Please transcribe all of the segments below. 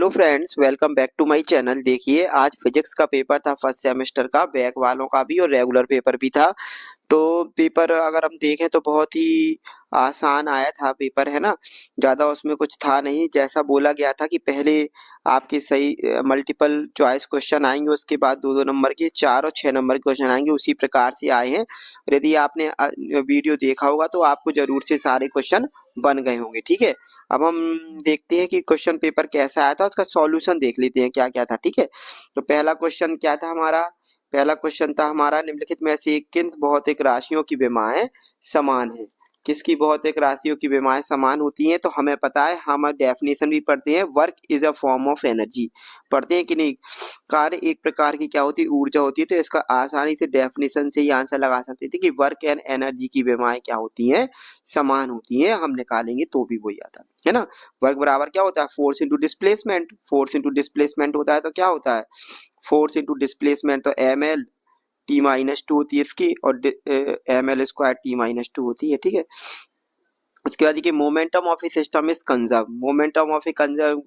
Hello friends, welcome back to my channel. देखिए, आज physics का पेपर था फर्स्ट सेमेस्टर का, बैक वालों का भी और रेगुलर पेपर भी था। तो पेपर अगर हम देखें तो बहुत ही आसान आया था पेपर, है ना। ज़्यादा उसमें कुछ था नहीं। जैसा बोला गया था कि पहले आपके सही मल्टीपल चॉइस क्वेश्चन आएंगे, उसके बाद 2-2 नंबर के 4 और 6 नंबर के क्वेश्चन आएंगे, उसी प्रकार से आए हैं। और यदि आपने वीडियो देखा होगा तो आपको जरूर से सारे क्वेश्चन बन गए होंगे। ठीक है, अब हम देखते हैं कि क्वेश्चन पेपर कैसा आया था, उसका सॉल्यूशन देख लेते हैं क्या क्या था। ठीक है, तो पहला क्वेश्चन क्या था हमारा? पहला क्वेश्चन था हमारा, निम्नलिखित में से किन भौतिक राशियों की विमाएं समान है? किसकी भौतिक राशियों की विमाएं समान होती हैं? तो हमें पता है, हम डेफिनेशन भी पढ़ते हैं, work is a form of energy. पढ़ते हैं कि नहीं? कार्य एक प्रकार की क्या होती है? ऊर्जा होती है। तो इसका आसानी से डेफिनेशन से ही आंसर लगा सकते थे कि वर्क एंड एनर्जी की विमाएं क्या होती हैं? समान होती हैं। हम निकालेंगे तो भी वही आता है ना। वर्क बराबर क्या होता है? Force into displacement. Force into displacement होता है तो क्या होता है? फोर्स इंटू डिस्प्लेसमेंट तो M L T minus two होती है इसकी, और M L square T minus two होती है। ठीक है, उसके बाद देखिए, momentum of a system is conserve. Momentum of a conserve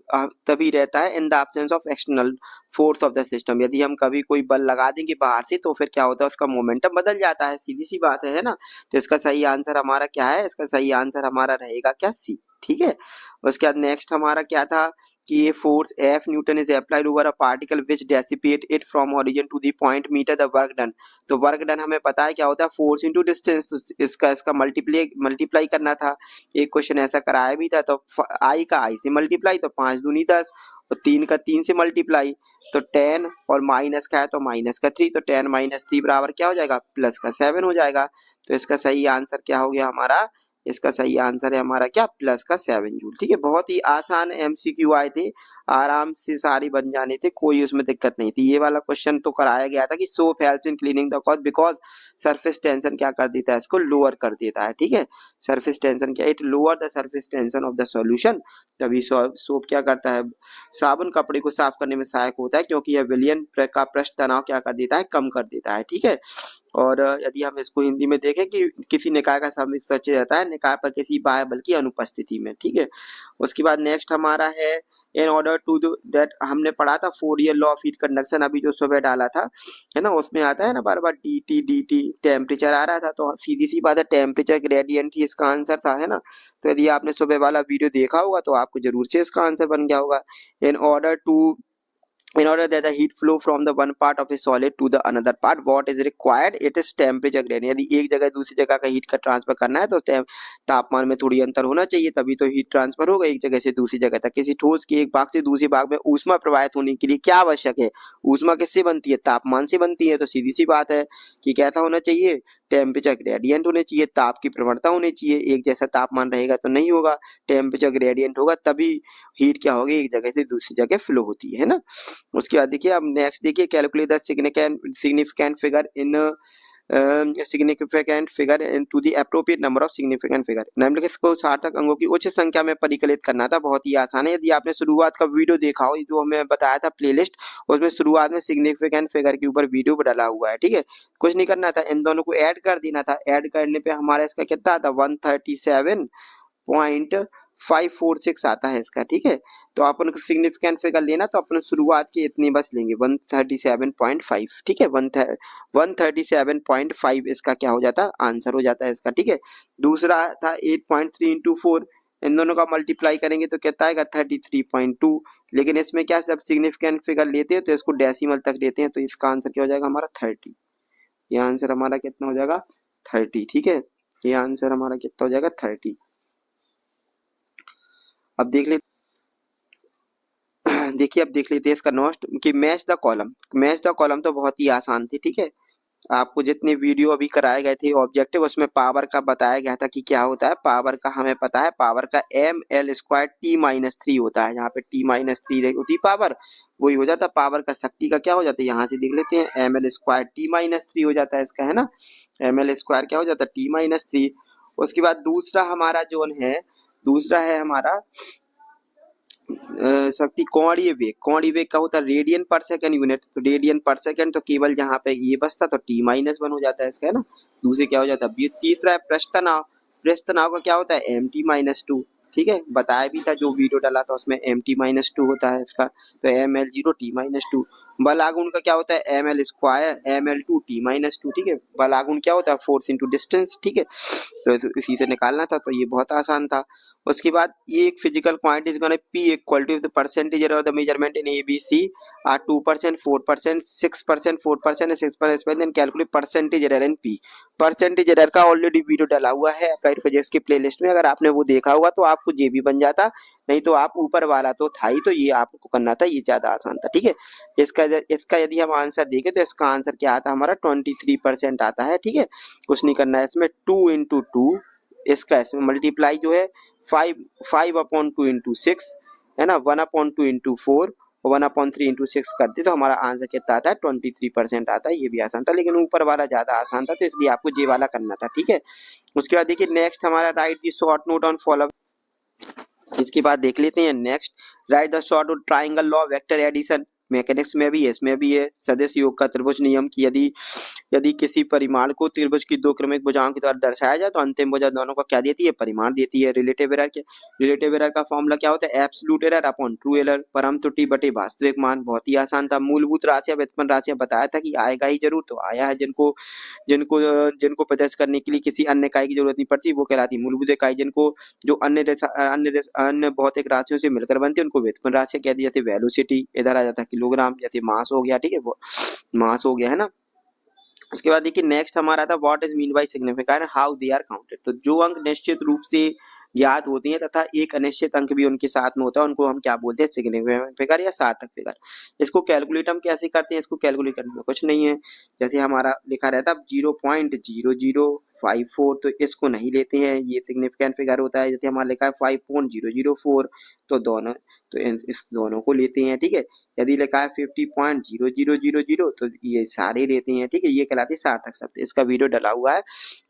तभी रहता है in the absence of external force of the system. यदि हम कभी कोई बल लगा देंगे बाहर से तो फिर क्या होता है? उसका मोमेंटम बदल जाता है, सीधी सी बात है ना। तो इसका सही आंसर हमारा क्या है? इसका सही आंसर हमारा रहेगा क्या? सी। ठीक है, उसके बाद नेक्स्ट हमारा क्या था कि ये force F newton is applied over a particle which dissipate it from origin to the point meter the work done. तो वर्क डन हमें पता है क्या होता है? Force into distance. तो इसका मल्टीप्लाई करना था। एक क्वेश्चन ऐसा कराया भी था, तो आई का आई से मल्टीप्लाई, तो 5 दूनी 10, और 3 का 3 से मल्टीप्लाई, तो 10, और माइनस का है तो माइनस का 3, तो 10 माइनस 3 बराबर क्या हो जाएगा? प्लस का 7 हो जाएगा। तो इसका सही आंसर क्या हो गया हमारा? इसका सही आंसर है हमारा क्या? प्लस का 7 जूल। ठीक है, बहुत ही आसान एमसीक्यू आए थे, आराम से सारी बन जाने थे, कोई उसमें दिक्कत नहीं थी। ये वाला क्वेश्चन तो कराया गया था कि soap helps in cleaning the cloth because surface tension क्या कर देता है? इसको लोअर कर देता है। ठीक है, सरफेस टेंशन क्या? It lower the surface tension of the solution. तभी सोप क्या करता है? साबुन कपड़े को साफ करने में सहायक होता है, क्योंकि यह विलयन का पृष्ठ तनाव क्या कर देता है? कम कर देता है। ठीक है, और यदि हम इसको हिंदी में देखें कि किसी निकाय का सच रहता है निकाय पर किसी बाह्य बल की अनुपस्थिति में। ठीक है, उसके बाद नेक्स्ट हमारा है, in order to do that, हमने पढ़ा था Fourier law of heat conduction, अभी जो सुबह डाला था, है ना। उसमें आता है ना बार बार डी टी, टेम्परेचर आ रहा था, तो सीधी सी बात है, टेम्परेचर ग्रेडियंट ही इसका आंसर था, है ना। तो यदि आपने सुबह वाला वीडियो देखा होगा तो आपको जरूर से इसका आंसर बन गया होगा। In order to in order that the heat flow from the one part of a solid to the another part, what is required? It is temperature gradient। यदि एक जगह दूसरी जगह का हीट का ट्रांसफर करना है तो तापमान में थोड़ी अंतर होना चाहिए, तभी तो हीट ट्रांसफर होगा एक जगह से दूसरी जगह तक। किसी ठोस के एक भाग से दूसरे भाग में ऊष्मा प्रवाहित होने के लिए क्या आवश्यक है? ऊष्मा किससे बनती है? तापमान से बनती है। तो सीधी सी बात है कि कैसा होना चाहिए? टेम्परेचर ग्रेडियंट होने चाहिए, ताप की प्रवणता होनी चाहिए। एक जैसा तापमान रहेगा तो नहीं होगा, टेम्परेचर ग्रेडियंट होगा, तभी हीट क्या होगी? एक जगह से दूसरी जगह फ्लो होती है ना। उसके बाद देखिए, अब नेक्स्ट देखिए, calculate the significant figure in significant figure to the appropriate number of significant figure. निम्नलिखित को सार्थक अंकों की उच्च संख्या में परिकलित करना था। बहुत ही आसान है। यदि आपने शुरुआत का वीडियो देखा हो, जो हमें बताया था प्लेलिस्ट, उसमें शुरुआत में सिग्निफिकेंट फिगर के ऊपर वीडियो डाला हुआ है। ठीक है, कुछ नहीं करना था, इन दोनों को ऐड कर देना था। ऐड करने पे हमारा इसका कितना आता? 137.546 आता है इसका। ठीक है, तो अपन को सिग्निफिकेंट फिगर लेना तो अपन शुरुआत की इतनी बस लेंगे, 137.5। ठीक है, 137.5 इसका क्या हो जाता? आंसर हो जाता है इसका। ठीक है, दूसरा था 8.3 इंटू 4, इन दोनों का मल्टीप्लाई करेंगे तो कितना आएगा? 33.2। लेकिन इसमें क्या, सब सिग्निफिकेंट फिगर लेते हैं तो इसको डेसिमल तक लेते हैं, तो इसका आंसर क्या हो जाएगा हमारा? 30। ये आंसर हमारा कितना हो जाएगा? 30। ठीक है, ये आंसर हमारा कितना हो जाएगा? 30। अब देख ले देखिए, अब देख लेते हैं इसका नोट कि match the column. Match the column तो बहुत ही आसान थी। ठीक है, आपको जितने वीडियो अभी कराए गए थे ऑब्जेक्टिव, उसमें पावर का बताया गया था कि क्या होता है। पावर का हमें पता है, पावर का M L square T minus 3 होता है। यहाँ पे टी माइनस 3 होती पावर, वही हो जाता पावर का। शक्ति का क्या हो जाता है? यहाँ से देख लेते हैं, M L square T minus 3 हो जाता है इसका, है ना। एम एल स्क्वायर क्या हो जाता है? T minus 3। उसके बाद दूसरा हमारा जो है, दूसरा है हमारा शक्ति कोणीय वेग। कोणीय वेग का होता है रेडियन पर सेकंड यूनिट, तो रेडियन पर सेकंड, तो केवल यहाँ पे ये बचता तो टी माइनस 1 हो जाता है इसका, है ना। दूसरे क्या हो जाता है? तीसरा है पृष्ठ तनाव। पृष्ठ तनाव का क्या होता है? M T minus 2। ठीक है, बताया भी था, जो वीडियो डाला था उसमें mt-2 होता है इसका, तो ml0 t-2। बल आघूर्ण का क्या होता है ml स्क्वायर ml2 t-2, ठीक है। बल आघूर्ण क्या होता है फोर्स इंटू डिस्टेंस, ठीक है, तो इसी से निकालना था, तो ये बहुत आसान था। उसके बाद ये एक physical quantity is p equal to the percentage error of the measurement in ABC are 2%, 4%, 6%, 4% 6%, then calculate percentage error in P। Percentage error का ऑलरेडी वीडियो डाला हुआ है अप्लाइड फिजिक्स की प्लेलिस्ट में, अगर आपने वो देखा होगा तो आपको ये भी बन जाता, नहीं तो आप ऊपर वाला तो था ही, तो ये आपको करना था, ये ज्यादा आसान था, ठीक है। इसका यदि हम आंसर देखें तो इसका आंसर क्या आता है हमारा 23% आता है, ठीक है। कुछ नहीं करना है इसमें, 2 × 2 इसका इसमें मल्टीप्लाई जो है 5/2 × 6 है ना, 1/2 × 4 और 1/3 × 6 करते तो हमारा आंसर कितना आता है 23% आता है। ये भी आसान था, लेकिन ऊपर वाला ज्यादा आसान था, तो इसलिए आपको ये वाला करना था, ठीक है। उसके बाद देखिए नेक्स्ट हमारा write the short note on follow. इसके बाद देख लेते हैं next, write the short note triangle law vector addition. Mechanics में भी है, इसमें भी है, सदिश योग का त्रिभुज नियम की यदि किसी परिमाण को त्रिभुज की दो क्रमिक भुजाओं के द्वारा दर्शाया जाए तो अंतिम भुजा दोनों का क्या देती है, परिमाण देती है। रिलेटिव एरर का फॉर्मूला क्या होता है, absolute error upon true error, परम त्रुटि बटे वास्तविक मान। बहुत ही आसान था। मूलभूत राशियां व्युत्पन्न राशियां बताया था कि आएगा ही जरूर, तो आया है। जिनको जिनको जिनको प्रदर्शित करने के लिए किसी अन्य इकाई की जरूरत नहीं पड़ती वो कहलाती मूलभूत इकाई। जिनको जो अन्य भौतिक राशियों से मिलकर बनती है उनको व्युत्पन्न राशियां कह दी जाती है। वेलोसिटी इधर आ जाता है किलोग्राम, जैसे मास हो गया, ठीक है, वो मास हो गया है ना। उसके बाद देखिए नेक्स्ट हमारा था what is mean by significant, how they are counted. तो जो अंक निश्चित रूप से ज्ञात होती हैं तथा एक अनिश्चित अंक भी उनके साथ में होता है, उनको हम क्या बोलते हैं, सिग्निफिकेंट फिगर या सार्थक फिगर। इसको कैलकुलेट हम कैसे करते हैं, इसको कैलकुलेट करने में कुछ नहीं है, जैसे हमारा लिखा रहता है 0.0054, तो इसको नहीं लेते हैं, ये सिग्निफिकेंट फिगर होता है। जैसे हमारा लिखा है 5.004, तो इस दोनों को लेते हैं, ठीक है। यदि लिखा है 50.0000 तो ये सारे लेते हैं, ठीक है, ये कहलाते हैं सार्थक शब्द। इसका वीडियो डला हुआ है।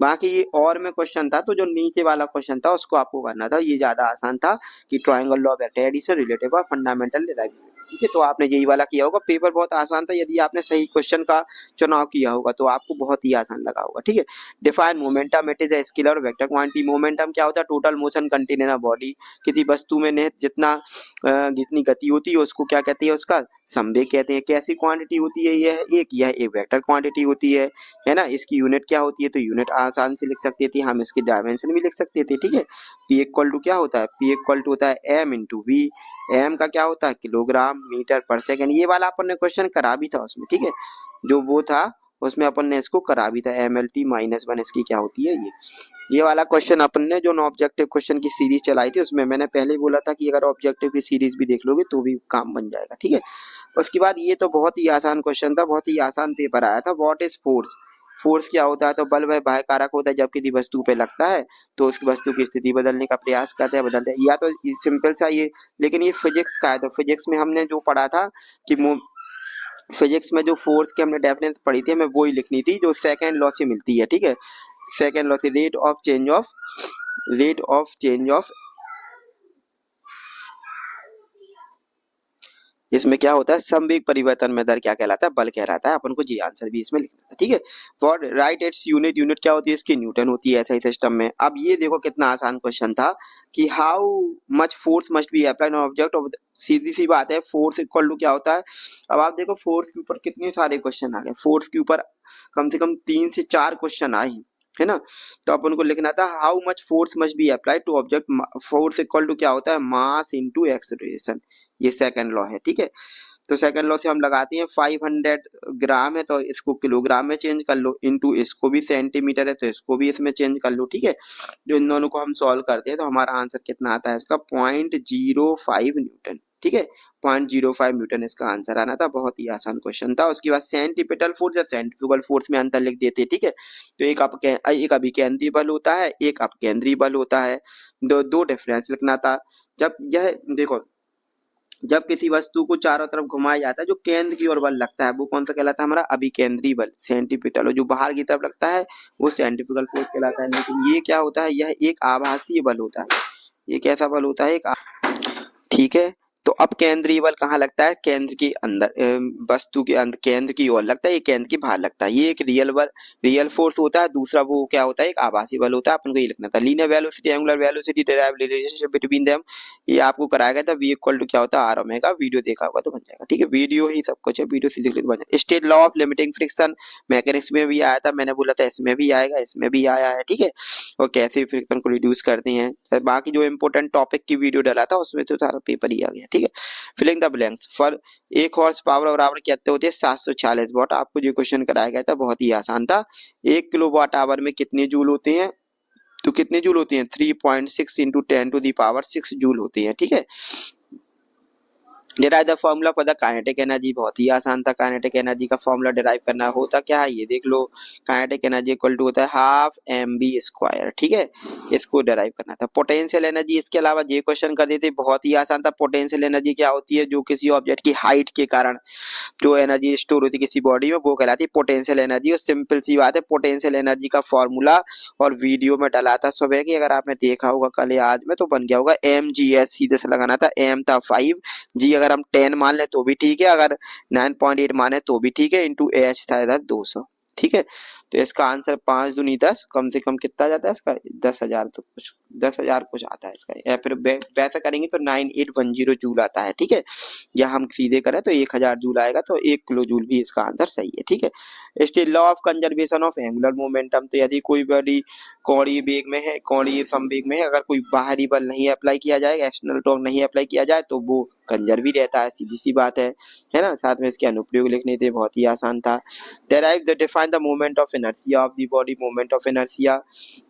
बाकी ये और में क्वेश्चन था, तो जो नीचे वाला क्वेश्चन था उसको आपको करना था, ये ज्यादा आसान था कि triangle law of vector addition relative और फंडामेंटल डेरिवेटिव, ठीक है। तो आपने यही वाला किया होगा, पेपर बहुत आसान था, यदि आपने सही क्वेश्चन का चुनाव किया होगा तो आपको बहुत ही आसान लगा होगा, ठीक है। Define momentum, it is a scalar vector quantity. Momentum क्या होता है, total motion contain in a body. किसी वस्तु में जितनी गति होती है उसको क्या कहते हैं, उसका संवेग कहते हैं। कैसी क्वांटिटी होती है, यह एक वेक्टर क्वांटिटी होती है ना। इसकी यूनिट क्या होती है, तो यूनिट आसान से लिख सकते थे हम, इसके डायमेंशन भी लिख सकते थे, ठीक है। P इक्वल टू क्या होता है, P इक्वल टू होता है m इंटू वी। एम का क्या होता है, किलोग्राम मीटर पर सेकंड। ये वाला अपन ने क्वेश्चन करा भी था उसमें, ठीक है, जो वो था उसमें अपन ने इसको करा भी था। MLT-1 इसकी क्या होती है, ये वाला क्वेश्चन अपन ने जो ऑब्जेक्टिव क्वेश्चन की सीरीज चलाई थी उसमें मैंने पहले ही बोला था कि अगर ऑब्जेक्टिव की सीरीज भी देख लोगे तो भी काम बन जाएगा, ठीक है। उसके बाद ये तो बहुत ही आसान क्वेश्चन था, बहुत ही आसान पेपर आया था। व्हाट इज फोर्स, फोर्स क्या होता है, तो बल वह बाह्य कारक होता है जब किसी वस्तु पे लगता है तो उस वस्तु की स्थिति बदलने का प्रयास करते हैं, बदलते हैं। या तो सिंपल सा ये, लेकिन ये फिजिक्स का है, तो फिजिक्स में हमने जो पढ़ा था कि फिजिक्स में जो फोर्स की हमने डेफिनेशन पढ़ी थी, हमें वो ही लिखनी थी जो सेकंड लॉ से मिलती है, ठीक है। सेकंड लॉ से रेट ऑफ चेंज ऑफ इसमें क्या होता है, संवेग परिवर्तन में दर क्या कहलाता है, बल कहलाता है। अपन को जी आंसर भी इसमें लिखना था, ठीक है। फॉर राइट इट्स यूनिट क्या होती है, इसकी न्यूटन होती है ऐसा सिस्टम में। अब ये देखो कितना आसान क्वेश्चन था कि how much force must be applied on object of, सीधी सी बात है, फोर्स इक्वल टू क्या होता है। अब आप देखो फोर्स के ऊपर कितने सारे क्वेश्चन आ गए, फोर्स के ऊपर कम से कम 3 से 4 क्वेश्चन आए है ना। तो अपन को लिखना था how much force must be applied to object. Force equal to क्या होता है, मास इनटू एक्सेलरेशन, ये सेकंड लॉ है, ठीक है। तो सेकंड लॉ से हम लगाते हैं 500 ग्राम है तो इसको किलोग्राम में चेंज कर लो, इनटू इसको भी सेंटीमीटर है तो इसको भी इसमें चेंज कर लो, ठीक है। जो इन दोनों को हम सॉल्व करते हैं तो हमारा आंसर कितना आता है, इसका 0.05 न्यूटन, ठीक है। 0.05 न्यूटन इसका आंसर आना था। बहुत ही आसान क्वेश्चन था। उसके बाद सेंट्रीपिटल फोर्स या सेंट्रीफ्यूगल फोर्स में अंतर लिख देते, ठीक है। तो एक अभिकेंद्रीय बल होता है, एक अपकेंद्रीय बल होता है, दो डिफरेंस लिखना था। जब यह देखो, जब किसी वस्तु को चारों तरफ घुमाया जाता है जो केंद्र की ओर बल लगता है वो कौन सा कहलाता है, हमारा अभिकेंद्रीय बल सेंट्रीपिटल। और जो बाहर की तरफ लगता है वो सेंट्रीफ्यूगल फोर्स कहलाता है। लेकिन ये क्या होता है, यह एक आभासीय बल होता है। ये कैसा बल होता है, ठीक है। तो अब केंद्रीय बल कहाँ लगता है? केंद्र के अंदर, वस्तु के अंदर केंद्र की ओर लगता है, ये केंद्र के बाहर लगता है। ये एक रियल बल, रियल फोर्स होता है। दूसरा वो क्या होता है? एक आभासी बल होता है। अपन को ये लिखना था। Linear velocity, angular velocity, derive relationship between them, ये आपको कराया गया था। v इक्वल टू क्या होता है? Are omega. वीडियो देखा होगा तो बन जाएगा, ठीक है। वीडियो ही सब कुछ है, वीडियो सीधे क्लिक बन जाएगा। State law of limiting friction mechanics में भी आया था, मैंने बोला था इसमें भी आएगा, इसमें भी आया है, ठीक है। और कैसे फ्रिक्शन को रिड्यूस करते हैं, बाकी जो इंपॉर्टेंट टॉपिक की वीडियो डाला था उसमें तो सारा पेपर ही आ गया, ठीक है। Filling the blanks for 1 horse power बराबर कितने होते हैं? 740 वाट। आपको जो क्वेश्चन कराया गया था बहुत ही आसान था। 1 किलो वाट आवर में कितने जूल होते हैं? तो कितने जूल होती हैं? 3.6 into 10 to the power 6 joule होती है, ठीक है। Derive the formula for the kinetic energy, बहुत ही आसान था। काइनेटिक एनर्जी का फॉर्मूला डिराइव करना होता क्या है? ये देख लो, काइनेटिक एनर्जी इक्वल टू होता है हाफ mv², ठीक है। इसको डिराइव करना था। पोटेंशियल एनर्जी, इसके अलावा ये क्वेश्चन कर देते, बहुत ही आसान था। पोटेंशियल एनर्जी क्या होती है? जो किसी ऑब्जेक्ट की हाइट के कारण जो एनर्जी स्टोर होती है किसी बॉडी में, वो कहलाती है पोटेंशियल एनर्जी। और सिंपल सी बात है, पोटेंशियल एनर्जी का फॉर्मूला और वीडियो में डाला था सुबह की, अगर आपने देखा होगा कल या आज में, तो बन गया होगा mgs। सीधे से लगाना था। m था 5, g अगर हम 10 मान ले तो भी ठीक है, अगर 9.8 माने तो भी ठीक है, इंटू h था इधर 200, ठीक है। तो इसका आंसर 5 दूनी 10, कम से कम कितना जाता है इसका? 10,000, तो कुछ 10,000 कुछ आता है इसका, या फिर वैसा करेंगे तो 9810 जूल आता है, ठीक है। या हम सीधे करें तो 1000 जूल आएगा, तो 1 किलो जूल भी इसका आंसर सही है, ठीक है। Still law of conservation of angular momentum, तो यदि कोई बॉडी कोणीय वेग में है, कोणीय संवेग में है, अगर कोई बाहरी बल नहीं अप्लाई किया जाए, एक्सटर्नल टॉर्क नहीं अप्लाई किया जाए, तो वो कंजर्व ही रहता है, सीधी सी बात है ना। साथ में इसके अनुप्रयोग लिखने थे, बहुत ही आसान था। Derive the define the moment of inertia of the body. Moment of inertia,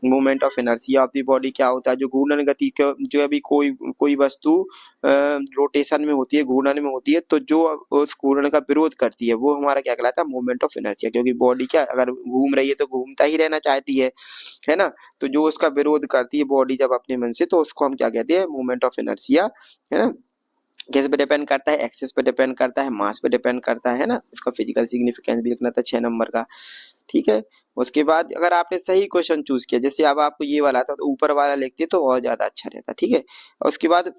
moment of inertia of the body क्या होता है? जो घूर्णन गति का, जो अभी कोई वस्तु रोटेशन में होती है, घूर्णन में होती है, तो जो उस घूर्णन का विरोध करती है, वो हमारा क्या कहलाता है? Moment of inertia. क्योंकि बॉडी क्या, अगर घूम रही है तो घूमता ही रहना चाहती है ना। तो जो उसका विरोध करती है बॉडी जब अपने मन से, तो उसको हम क्या कहते हैं? मोमेंट ऑफ इनर्शिया, है ना। किस पे डिपेंड करता है? एक्सिस पे डिपेंड करता है, मास पे डिपेंड करता है ना। इसका फिजिकल सिग्निफिकेंस भी लिखना था 6 नंबर का, ठीक है। उसके बाद अगर आपने सही क्वेश्चन चूज किया, जैसे अब आपको ये वाला था तो ऊपर वाला लिखते तो और ज्यादा अच्छा रहता, ठीक है। और उसके बाद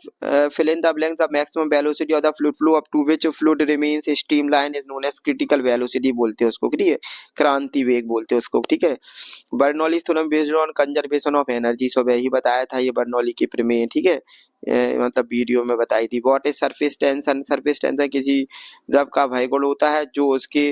fill in the blanks, the maximum velocity of the fluid flow up to which fluid remains streamline is known as critical velocity बोलते हैं उसको, ठीक है। क्रांति वेग बोलते हैं उसको, ठीक है। Bernoulli theorem based on conservation of energy, so वही बताया था ये बर्नौली की प्रमेय, ठीक है। मतलब वीडियो में बताई थी। What is surface tension? Surface tension किसी द्रव का वही होता है जो उसके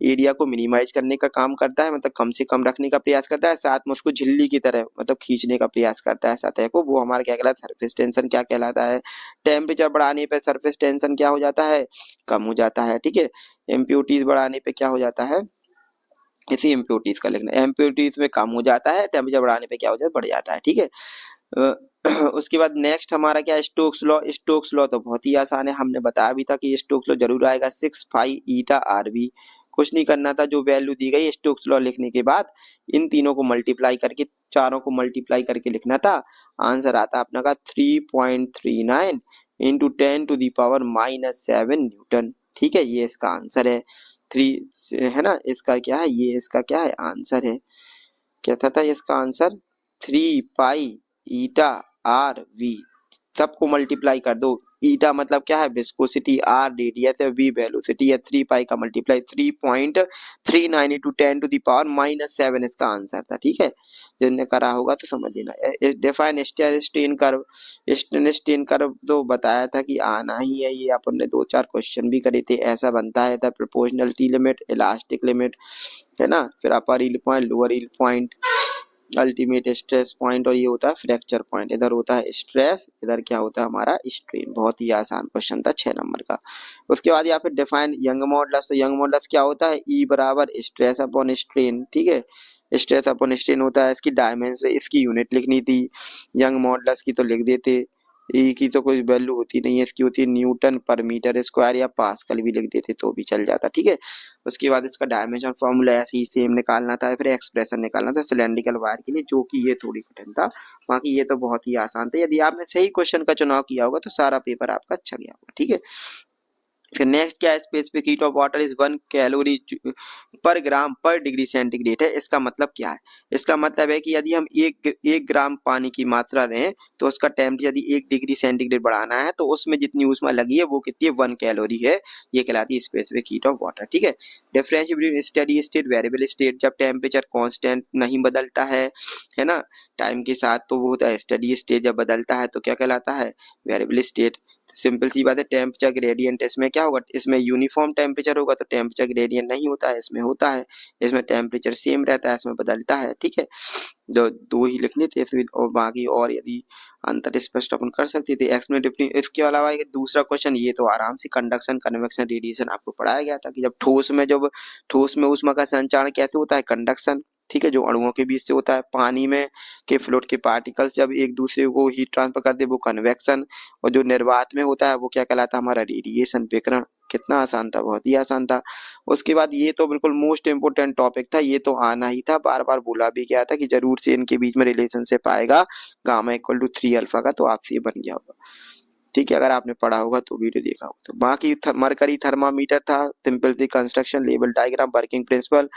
एरिया को मिनिमाइज करने का काम करता है, मतलब कम से कम रखने का प्रयास करता है, साथ में उसको झिल्ली की तरह मतलब खींचने का प्रयास करता है सतह को, वो हमारा क्या कहलाता है? सरफेस टेंशन क्या कहलाता है। टेम्परेचर बढ़ाने पे सरफेस टेंशन क्या हो जाता है? कम हो जाता है, ठीक है। इम्प्योरिटीज बढ़ाने पे क्या हो जाता है? इसी इम्प्योरिटीज का लिखना, इम्प्योरिटीज में कम हो जाता है, टेम्परेचर बढ़ाने पे क्या हो जाता है? बढ़ जाता है, ठीक है। उसके बाद नेक्स्ट हमारा क्या है? Stokes law. स्टोक्स लॉ तो बहुत ही आसान है, हमने बताया भी था कि स्टोक्स लॉ जरूर आएगा। 6 पाई ईटा आरबी, कुछ नहीं करना था, जो वैल्यू दी गई स्टोक्स लॉ लिखने के बाद इन तीनों को मल्टीप्लाई करके, चारों को मल्टीप्लाई करके लिखना था। आंसर आता अपना का 3.39 into 10 to the power -7 newton, ठीक है। ये इसका आंसर है 3, है ना। इसका क्या है? ये इसका क्या है? आंसर है, क्या था इसका answer? 3 pi eta R V, सबको मल्टीप्लाई कर दो। ईटा मतलब क्या है? विस्कोसिटी, आर रेडियस है, वी वेलोसिटी है। 3 पाई का multiply 3.39 into 10 to the power -7 इसका आंसर था, ठीक है। जिसने करा होगा तो समझ लेना। Define strain curve. Strain curve तो बताया था कि आना ही है, ये अपन ने 2-4 क्वेश्चन भी करे थे। ऐसा बनता है the proportionality limit, elastic limit, है ना। फिर upper yield point, lower yield point, ultimate stress point, और ये होता है फ्रैक्चर पॉइंट। इधर होता है स्ट्रेस, इधर क्या होता है हमारा? स्ट्रेन। बहुत ही आसान क्वेश्चन था 6 नंबर का। उसके बाद यहाँ पे डिफाइन यंग मॉडुलस। तो यंग मॉडुलस क्या होता है? ई बराबर स्ट्रेस अपॉन स्ट्रेन, ठीक है। स्ट्रेस अपॉन स्ट्रेन होता है, इसकी डायमेंशन, इसकी यूनिट लिखनी थी। यंग मॉडुलस की तो लिख देते, ई की तो कोई वैल्यू होती नहीं है, इसकी होती है न्यूटन पर मीटर स्क्वायर, या पास्कल भी लिख देते तो भी चल जाता, ठीक है। उसके बाद इसका डायमेंशन फॉर्मूला ऐसे ही सेम निकालना था, फिर एक्सप्रेशन निकालना था सिलेंड्रिकल वायर के लिए, जो कि ये थोड़ी कठिन था। बाकी ये तो बहुत ही आसान था। यदि आपने सही क्वेश्चन का चुनाव किया होगा तो सारा पेपर आपका अच्छा गया होगा, ठीक है। फिर नेक्स्ट क्या है, specific heat of water is 1 calorie पर ग्राम पर डिग्री सेंटीग्रेड है। इसका मतलब क्या है, इसका मतलब है कि यदि हम एक ग्राम पानी की मात्रा लें तो उसका टेम्परेचर यदि 1 डिग्री सेंटीग्रेड बढ़ाना है तो उसमें जितनी ऊष्मा लगी है वो कितनी है, 1 कैलोरी है। ये कहलाती है स्पेसिफिक हीट ऑफ वाटर। ठीक है। Difference between steady state variable state, जब टेम्परेचर कांस्टेंट नहीं बदलता है ना, टाइम के साथ, तो वो होता है स्टेडी स्टेट। जब बदलता है तो क्या कहलाता है, वेरिएबल स्टेट। सिंपल सी बात है, टेम्परेचर ग्रेडियंट इसमें क्या होगा, इसमें यूनिफॉर्म टेम्परेचर होगा तो टेम्परेचर ग्रेडियंट नहीं होता है, इसमें होता है। इसमें टेम्परेचर सेम रहता है, इसमें बदलता है। ठीक है। जो दो ही लिखने थे इसमें, और बाकी और यदि अंतर स्पष्ट अपन कर सकते थे एक्सप्लेनेटिव। इसके अलावा एक दूसरा क्वेश्चन, ये तो आराम से कंडक्शन कन्वेक्शन रेडिएशन आपको पढ़ाया गया था कि जब ठोस में ऊष्मा का संचारण कैसे होता है, कंडक्शन। ठीक है, जो अणुओं के बीच से होता है। पानी में के फ्लूइड के पार्टिकल्स जब एक दूसरे को हीट ट्रांसफर करते हैं वो कन्वेक्शन, और जो निर्वात में होता है वो क्या कहलाता है, हमारा रेडिएशन, विकिरण। कितना आसान था, बहुत ही आसान था। उसके बाद ये तो बिल्कुल मोस्ट इंपोर्टेंट टॉपिक था, ये तो आना ही था, बार बार बोला भी गया था कि जरूर से इनके बीच में रिलेशनशिप आएगा, गामा इक्वल टू 3 अल्फा का, तो आपसे ये बन गया होगा। ठीक है, अगर आपने पढ़ा होगा तो वीडियो देखा होगा तो। बाकी मरकरी थर्मामीटर था, सिंपल सी construction, level diagram, working principle.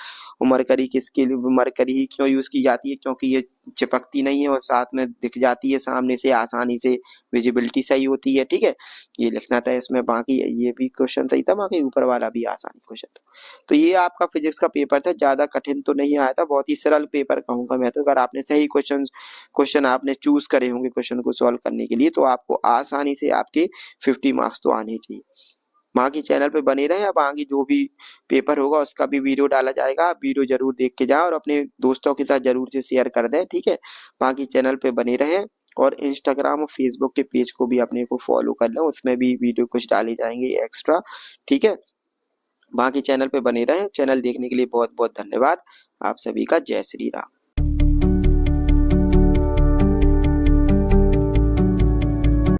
और मरकरी किसके लिए, मरकरी ही क्यों यूज की जाती है, क्योंकि ये चिपकती नहीं है और साथ में दिख जाती है सामने से आसानी से, विजिबिलिटी सही होती है। ठीक है, ये लिखना था इसमें। बाकी ये भी क्वेश्चन सही था, बाकी ऊपर वाला भी आसानी क्वेश्चन था। तो ये आपका फिजिक्स का पेपर था, ज्यादा कठिन तो नहीं आया था, बहुत ही सरल पेपर कहूंगा मैं तो। अगर आपने सही क्वेश्चन आपने चूज करे होंगे क्वेश्चन को सॉल्व करने के लिए, तो आपको आसानी से आपके 50 मार्क्स तो आने चाहिए। बाकी चैनल पे बने रहे। अब आगे जो भी पेपर होगा उसका भी वीडियो डाला जाएगा, आप वीडियो जरूर देख के जाओ और अपने दोस्तों के साथ जरूर से शेयर कर दें। ठीक है, बाकी चैनल पे बने रहे, और इंस्टाग्राम और फेसबुक के पेज को भी अपने को फॉलो कर लो, उसमें भी वीडियो कुछ डाले जाएंगे एक्स्ट्रा। ठीक है, बाकी चैनल पे बने रहे। चैनल देखने के लिए बहुत बहुत धन्यवाद। आप सभी का जय श्री राम।